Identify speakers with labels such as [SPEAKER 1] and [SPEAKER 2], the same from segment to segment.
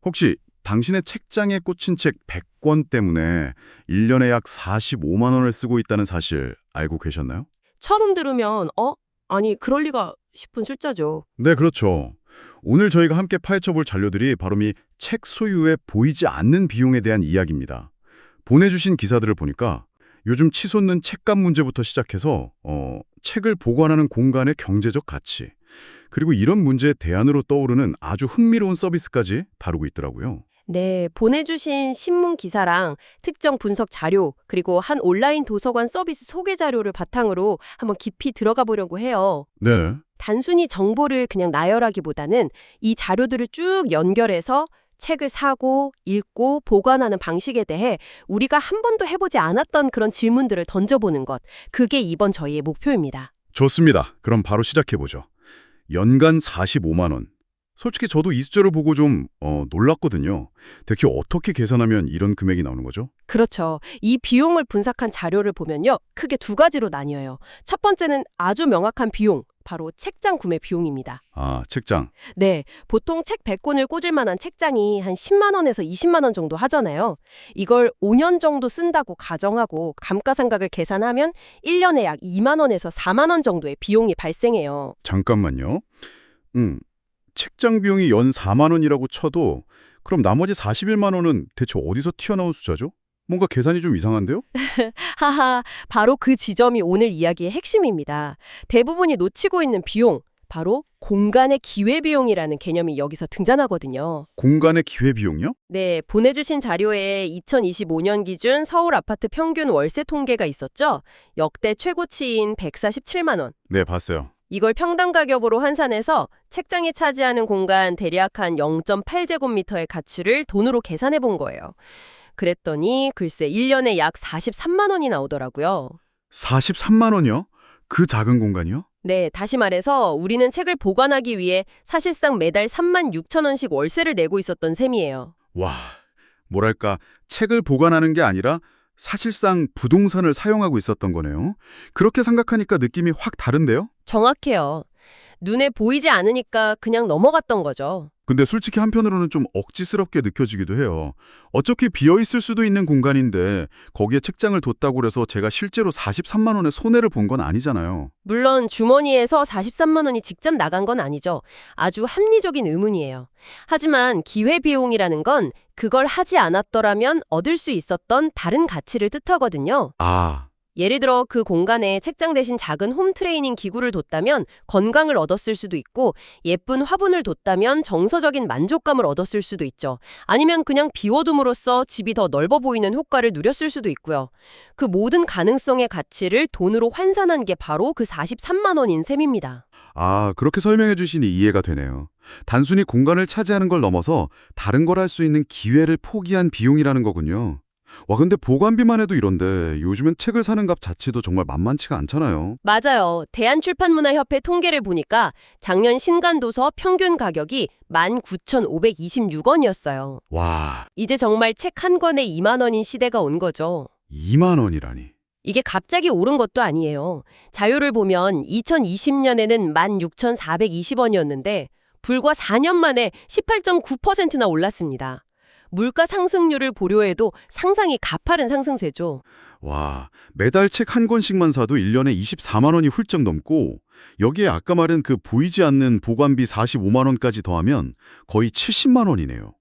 [SPEAKER 1] 혹시 당신의 책장에 꽂힌 책 100권 때문에 1년에 약 45만 원을 쓰고 있다는 사실 알고 계셨나요?
[SPEAKER 2] 처음 들으면 아니 그럴 리가 싶은 숫자죠.
[SPEAKER 1] 네, 그렇죠. 오늘 저희가 함께 파헤쳐볼 자료들이 바로 이 책 소유에 보이지 않는 비용에 대한 이야기입니다. 보내주신 기사들을 보니까 요즘 치솟는 책값 문제부터 시작해서 책을 보관하는 공간의 경제적 가치, 그리고 이런 문제의 대안으로 떠오르는 아주 흥미로운 서비스까지 다루고 있더라고요.
[SPEAKER 2] 네, 보내주신 신문 기사랑 특정 분석 자료, 그리고 한 온라인 도서관 서비스 소개 자료를 바탕으로 한번 깊이 들어가 보려고 해요.
[SPEAKER 1] 네.
[SPEAKER 2] 단순히 정보를 그냥 나열하기보다는 이 자료들을 쭉 연결해서 책을 사고, 읽고, 보관하는 방식에 대해 우리가 한 번도 해보지 않았던 그런 질문들을 던져보는 것. 그게 이번 저희의 목표입니다.
[SPEAKER 1] 좋습니다. 그럼 바로 시작해보죠. 연간 45만 원. 솔직히 저도 이 숫자를 보고 좀 놀랐거든요. 대체 어떻게 계산하면 이런 금액이 나오는 거죠?
[SPEAKER 2] 그렇죠. 이 비용을 분석한 자료를 보면요. 크게 두 가지로 나뉘어요. 첫 번째는 아주 명확한 비용, 바로 책장 구매 비용입니다.
[SPEAKER 1] 아, 책장.
[SPEAKER 2] 네, 보통 책 100권을 꽂을 만한 책장이 한 10만 원에서 20만 원 정도 하잖아요. 이걸 5년 정도 쓴다고 가정하고 감가상각을 계산하면 1년에 약 2만 원에서 4만 원 정도의 비용이 발생해요.
[SPEAKER 1] 잠깐만요. 책장 비용이 연 4만 원이라고 쳐도 그럼 나머지 41만 원은 대체 어디서 튀어나온 숫자죠? 뭔가 계산이 좀 이상한데요?
[SPEAKER 2] 하하, 바로 그 지점이 오늘 이야기의 핵심입니다. 대부분이 놓치고 있는 비용, 바로 공간의 기회비용이라는 개념이 여기서 등장하거든요.
[SPEAKER 1] 공간의 기회비용이요?
[SPEAKER 2] 네, 보내주신 자료에 2025년 기준 서울 아파트 평균 월세 통계가 있었죠? 역대 최고치인 147만 원.
[SPEAKER 1] 네, 봤어요.
[SPEAKER 2] 이걸 평당 가격으로 환산해서 책장이 차지하는 공간 대략 한 0.8제곱미터의 가치를 돈으로 계산해 본 거예요. 그랬더니 글쎄 1년에 약 43만 원이 나오더라고요.
[SPEAKER 1] 43만 원이요? 그 작은 공간이요?
[SPEAKER 2] 네, 다시 말해서 우리는 책을 보관하기 위해 사실상 매달 3만 6천 원씩 월세를 내고 있었던 셈이에요.
[SPEAKER 1] 와, 뭐랄까, 책을 보관하는 게 아니라 사실상 부동산을 사용하고 있었던 거네요. 그렇게 생각하니까 느낌이 확 다른데요?
[SPEAKER 2] 정확해요. 눈에 보이지 않으니까 그냥 넘어갔던 거죠.
[SPEAKER 1] 근데 솔직히 한편으로는 좀 억지스럽게 느껴지기도 해요. 어차피 비어있을 수도 있는 공간인데 거기에 책장을 뒀다고 해서 제가 실제로 43만 원의 손해를 본 건 아니잖아요.
[SPEAKER 2] 물론 주머니에서 43만 원이 직접 나간 건 아니죠. 아주 합리적인 의문이에요. 하지만 기회비용이라는 건 그걸 하지 않았더라면 얻을 수 있었던 다른 가치를 뜻하거든요.
[SPEAKER 1] 아,
[SPEAKER 2] 예를 들어 그 공간에 책장 대신 작은 홈 트레이닝 기구를 뒀다면 건강을 얻었을 수도 있고 예쁜 화분을 뒀다면 정서적인 만족감을 얻었을 수도 있죠. 아니면 그냥 비워둠으로써 집이 더 넓어 보이는 효과를 누렸을 수도 있고요. 그 모든 가능성의 가치를 돈으로 환산한 게 바로 그 43만 원인 셈입니다.
[SPEAKER 1] 그렇게 설명해 주시니 이해가 되네요. 단순히 공간을 차지하는 걸 넘어서 다른 걸 할 수 있는 기회를 포기한 비용이라는 거군요. 와, 근데 보관비만 해도 이런데 요즘엔 책을 사는 값 자체도 정말 만만치가 않잖아요.
[SPEAKER 2] 맞아요. 대한출판문화협회 통계를 보니까 작년 신간도서 평균 가격이 19,526원이었어요.
[SPEAKER 1] 와,
[SPEAKER 2] 이제 정말 책 한 권에 2만 원인 시대가 온 거죠.
[SPEAKER 1] 2만 원이라니.
[SPEAKER 2] 이게 갑자기 오른 것도 아니에요. 자료를 보면 2020년에는 16,420원이었는데 불과 4년 만에 18.9%나 올랐습니다. 물가 상승률을 고려해도 상상이 가파른 상승세죠.
[SPEAKER 1] 와, 매달 책 한 권씩만 사도 1년에 24만 원이 훌쩍 넘고 여기에 아까 말한 그 보이지 않는 보관비 45만 원까지 더하면 거의 70만 원이네요.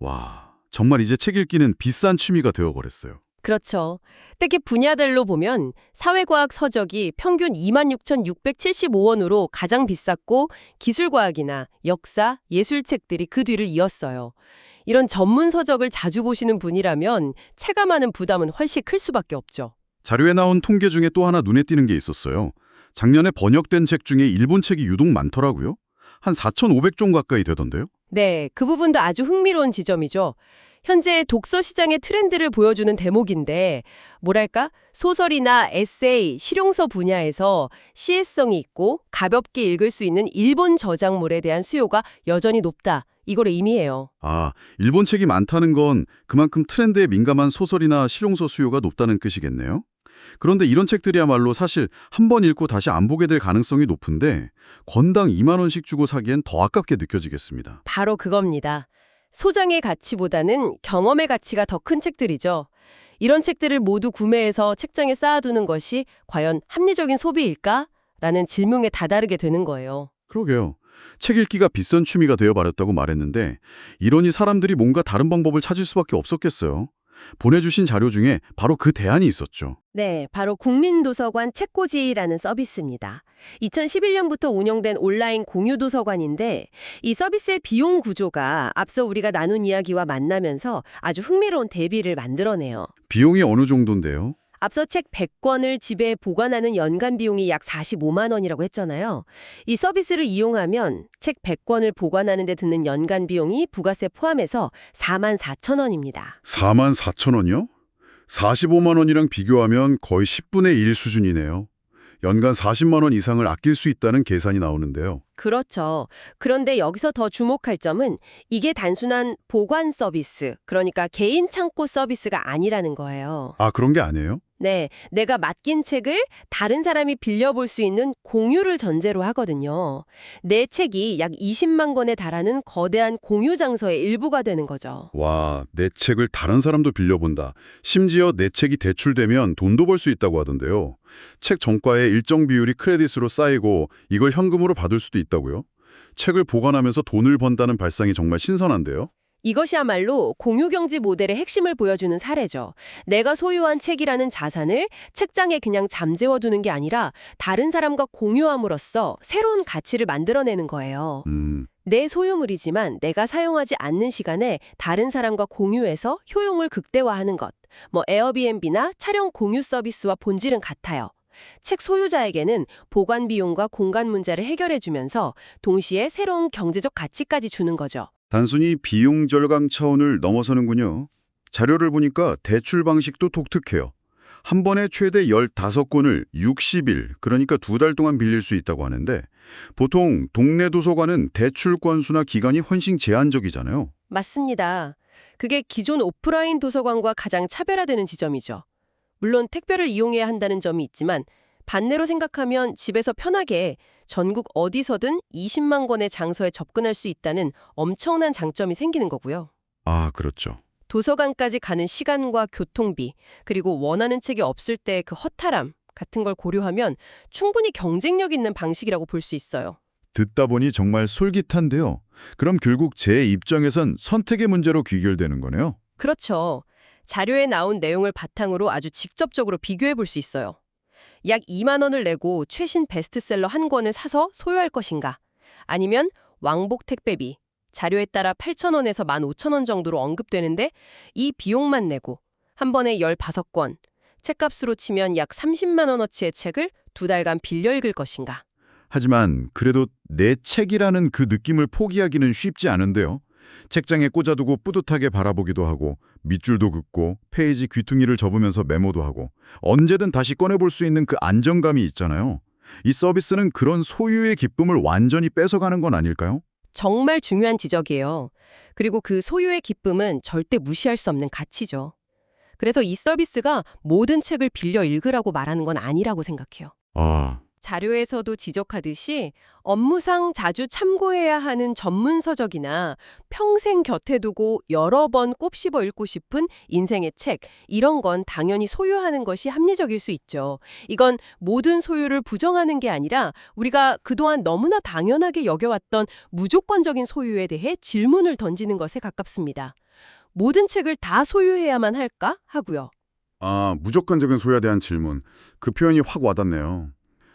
[SPEAKER 1] 와, 정말 이제 책 읽기는 비싼 취미가 되어버렸어요.
[SPEAKER 2] 그렇죠. 특히 분야들로 보면 사회과학 서적이 평균 26,675원으로 가장 비쌌고 기술과학이나 역사, 예술책들이 그 뒤를 이었어요. 이런 전문 서적을 자주 보시는 분이라면 체감하는 부담은 훨씬 클 수밖에 없죠.
[SPEAKER 1] 자료에 나온 통계 중에 또 하나 눈에 띄는 게 있었어요. 작년에 번역된 책 중에 일본 책이 유독 많더라고요. 한 4,500종 가까이 되던데요.
[SPEAKER 2] 네, 그 부분도 아주 흥미로운 지점이죠. 현재 독서 시장의 트렌드를 보여주는 대목인데 뭐랄까? 소설이나 에세이, 실용서 분야에서 시혜성이 있고 가볍게 읽을 수 있는 일본 저작물에 대한 수요가 여전히 높다. 이걸 의미해요.
[SPEAKER 1] 일본 책이 많다는 건 그만큼 트렌드에 민감한 소설이나 실용서 수요가 높다는 뜻이겠네요. 그런데 이런 책들이야말로 사실 한 번 읽고 다시 안 보게 될 가능성이 높은데 권당 2만 원씩 주고 사기엔 더 아깝게 느껴지겠습니다.
[SPEAKER 2] 바로 그겁니다. 소장의 가치보다는 경험의 가치가 더 큰 책들이죠. 이런 책들을 모두 구매해서 책장에 쌓아두는 것이 과연 합리적인 소비일까? 라는 질문에 다다르게 되는 거예요.
[SPEAKER 1] 그러게요. 책 읽기가 비싼 취미가 되어버렸다고 말했는데 이러니 사람들이 뭔가 다른 방법을 찾을 수밖에 없었겠어요. 보내주신 자료 중에 바로 그 대안이 있었죠.
[SPEAKER 2] 네, 바로 국민도서관 책꽂이라는 서비스입니다. 2011년부터 운영된 온라인 공유 도서관인데 이 서비스의 비용 구조가 앞서 우리가 나눈 이야기와 만나면서 아주 흥미로운 대비를 만들어내요.
[SPEAKER 1] 비용이 어느 정도인데요?
[SPEAKER 2] 앞서 책 100권을 집에 보관하는 연간 비용이 약 45만 원이라고 했잖아요. 이 서비스를 이용하면 책 100권을 보관하는 데 드는 연간 비용이 부가세 포함해서 4만 4천 원입니다.
[SPEAKER 1] 4만 4천 원이요? 45만 원이랑 비교하면 거의 10분의 1 수준이네요. 연간 40만 원 이상을 아낄 수 있다는 계산이 나오는데요.
[SPEAKER 2] 그렇죠. 그런데 여기서 더 주목할 점은 이게 단순한 보관 서비스, 그러니까 개인 창고 서비스가 아니라는 거예요.
[SPEAKER 1] 아, 그런 게 아니에요?
[SPEAKER 2] 네, 내가 맡긴 책을 다른 사람이 빌려볼 수 있는 공유를 전제로 하거든요. 내 책이 약 20만 권에 달하는 거대한 공유 장소의 일부가 되는 거죠.
[SPEAKER 1] 와, 내 책을 다른 사람도 빌려본다. 심지어 내 책이 대출되면 돈도 벌 수 있다고 하던데요. 책 정가의 일정 비율이 크레딧으로 쌓이고 이걸 현금으로 받을 수도 있다고요? 책을 보관하면서 돈을 번다는 발상이 정말 신선한데요?
[SPEAKER 2] 이것이야말로 공유경제 모델의 핵심을 보여주는 사례죠. 내가 소유한 책이라는 자산을 책장에 그냥 잠재워두는 게 아니라 다른 사람과 공유함으로써 새로운 가치를 만들어내는 거예요. 내 소유물이지만 내가 사용하지 않는 시간에 다른 사람과 공유해서 효용을 극대화하는 것. 에어비앤비나 촬영 공유 서비스와 본질은 같아요. 책 소유자에게는 보관 비용과 공간 문제를 해결해주면서 동시에 새로운 경제적 가치까지 주는 거죠.
[SPEAKER 1] 단순히 비용 절감 차원을 넘어서는군요. 자료를 보니까 대출 방식도 독특해요. 한 번에 최대 15권을 60일, 그러니까 2달 동안 빌릴 수 있다고 하는데 보통 동네 도서관은 대출 건수나 기간이 훨씬 제한적이잖아요.
[SPEAKER 2] 맞습니다. 그게 기존 오프라인 도서관과 가장 차별화되는 지점이죠. 물론 택배를 이용해야 한다는 점이 있지만 반대로 생각하면 집에서 편하게 전국 어디서든 20만 권의 장소에 접근할 수 있다는 엄청난 장점이 생기는 거고요.
[SPEAKER 1] 아, 그렇죠.
[SPEAKER 2] 도서관까지 가는 시간과 교통비, 그리고 원하는 책이 없을 때 그 허탈함 같은 걸 고려하면 충분히 경쟁력 있는 방식이라고 볼 수 있어요.
[SPEAKER 1] 듣다 보니 정말 솔깃한데요. 그럼 결국 제 입장에선 선택의 문제로 귀결되는 거네요.
[SPEAKER 2] 그렇죠. 자료에 나온 내용을 바탕으로 아주 직접적으로 비교해 볼 수 있어요. 약 2만 원을 내고 최신 베스트셀러 한 권을 사서 소유할 것인가? 아니면 왕복 택배비, 자료에 따라 8,000원에서 15,000원 정도로 언급되는데 이 비용만 내고 한 번에 15권, 책값으로 치면 약 30만 원어치의 책을 2달간 빌려 읽을 것인가?
[SPEAKER 1] 하지만 그래도 내 책이라는 그 느낌을 포기하기는 쉽지 않은데요. 책장에 꽂아두고 뿌듯하게 바라보기도 하고 밑줄도 긋고 페이지 귀퉁이를 접으면서 메모도 하고 언제든 다시 꺼내볼 수 있는 그 안정감이 있잖아요. 이 서비스는 그런 소유의 기쁨을 완전히 뺏어가는 건 아닐까요?
[SPEAKER 2] 정말 중요한 지적이에요. 그리고 그 소유의 기쁨은 절대 무시할 수 없는 가치죠. 그래서 이 서비스가 모든 책을 빌려 읽으라고 말하는 건 아니라고 생각해요.
[SPEAKER 1] 아,
[SPEAKER 2] 자료에서도 지적하듯이 업무상 자주 참고해야 하는 전문 서적이나 평생 곁에 두고 여러 번 곱씹어 읽고 싶은 인생의 책, 이런 건 당연히 소유하는 것이 합리적일 수 있죠. 이건 모든 소유를 부정하는 게 아니라 우리가 그동안 너무나 당연하게 여겨왔던 무조건적인 소유에 대해 질문을 던지는 것에 가깝습니다. 모든 책을 다 소유해야만 할까? 하고요.
[SPEAKER 1] 무조건적인 소유에 대한 질문. 그 표현이 확 와닿네요.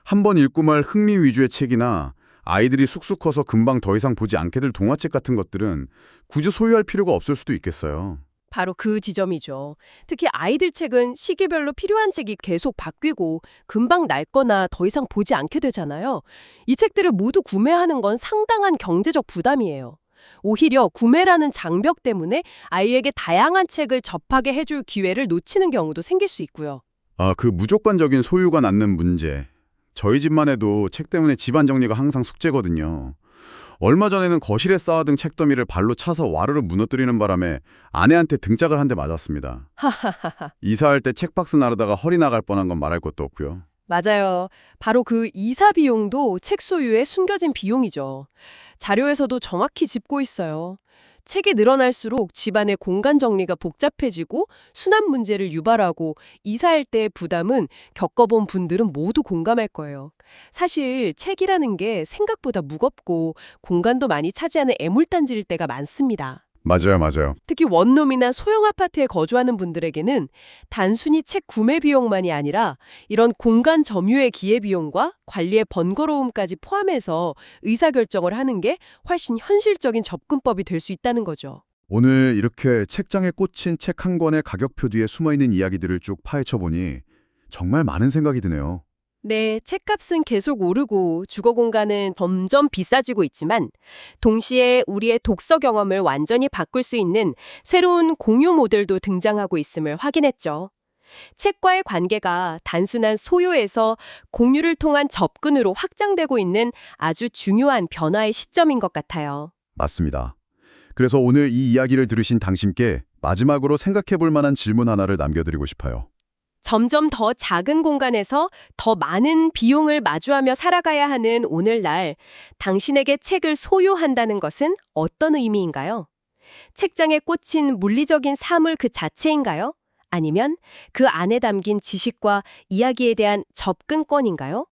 [SPEAKER 1] 한 번 읽고 말 흥미 위주의 책이나 아이들이 쑥쑥 커서 금방 더 이상 보지 않게 될 동화책 같은 것들은 굳이 소유할 필요가 없을 수도 있겠어요.
[SPEAKER 2] 바로 그 지점이죠. 특히 아이들 책은 시기별로 필요한 책이 계속 바뀌고 금방 낡거나 더 이상 보지 않게 되잖아요. 이 책들을 모두 구매하는 건 상당한 경제적 부담이에요. 오히려 구매라는 장벽 때문에 아이에게 다양한 책을 접하게 해줄 기회를 놓치는 경우도 생길 수 있고요.
[SPEAKER 1] 그 무조건적인 소유가 낳는 문제. 저희 집만 해도 책 때문에 집안 정리가 항상 숙제거든요. 얼마 전에는 거실에 쌓아둔 책더미를 발로 차서 와르르 무너뜨리는 바람에 아내한테 등짝을 한 대 맞았습니다. 이사할 때 책박스 나르다가 허리 나갈 뻔한 건 말할 것도 없고요.
[SPEAKER 2] 맞아요. 바로 그 이사 비용도 책 소유에 숨겨진 비용이죠. 자료에서도 정확히 짚고 있어요. 책이 늘어날수록 집안의 공간 정리가 복잡해지고 수납 문제를 유발하고 이사할 때의 부담은 겪어본 분들은 모두 공감할 거예요. 사실 책이라는 게 생각보다 무겁고 공간도 많이 차지하는 애물단지일 때가 많습니다.
[SPEAKER 1] 맞아요, 맞아요.
[SPEAKER 2] 특히 원룸이나 소형 아파트에 거주하는 분들에게는 단순히 책 구매 비용만이 아니라 이런 공간 점유의 기회비용과 관리의 번거로움까지 포함해서 의사결정을 하는 게 훨씬 현실적인 접근법이 될 수 있다는 거죠.
[SPEAKER 1] 오늘 이렇게 책장에 꽂힌 책 한 권의 가격표 뒤에 숨어있는 이야기들을 쭉 파헤쳐보니 정말 많은 생각이 드네요.
[SPEAKER 2] 네, 책값은 계속 오르고 주거 공간은 점점 비싸지고 있지만 동시에 우리의 독서 경험을 완전히 바꿀 수 있는 새로운 공유 모델도 등장하고 있음을 확인했죠. 책과의 관계가 단순한 소유에서 공유를 통한 접근으로 확장되고 있는 아주 중요한 변화의 시점인 것 같아요.
[SPEAKER 1] 맞습니다. 그래서 오늘 이 이야기를 들으신 당신께 마지막으로 생각해 볼 만한 질문 하나를 남겨드리고 싶어요.
[SPEAKER 2] 점점 더 작은 공간에서 더 많은 비용을 마주하며 살아가야 하는 오늘날, 당신에게 책을 소유한다는 것은 어떤 의미인가요? 책장에 꽂힌 물리적인 사물 그 자체인가요? 아니면 그 안에 담긴 지식과 이야기에 대한 접근권인가요?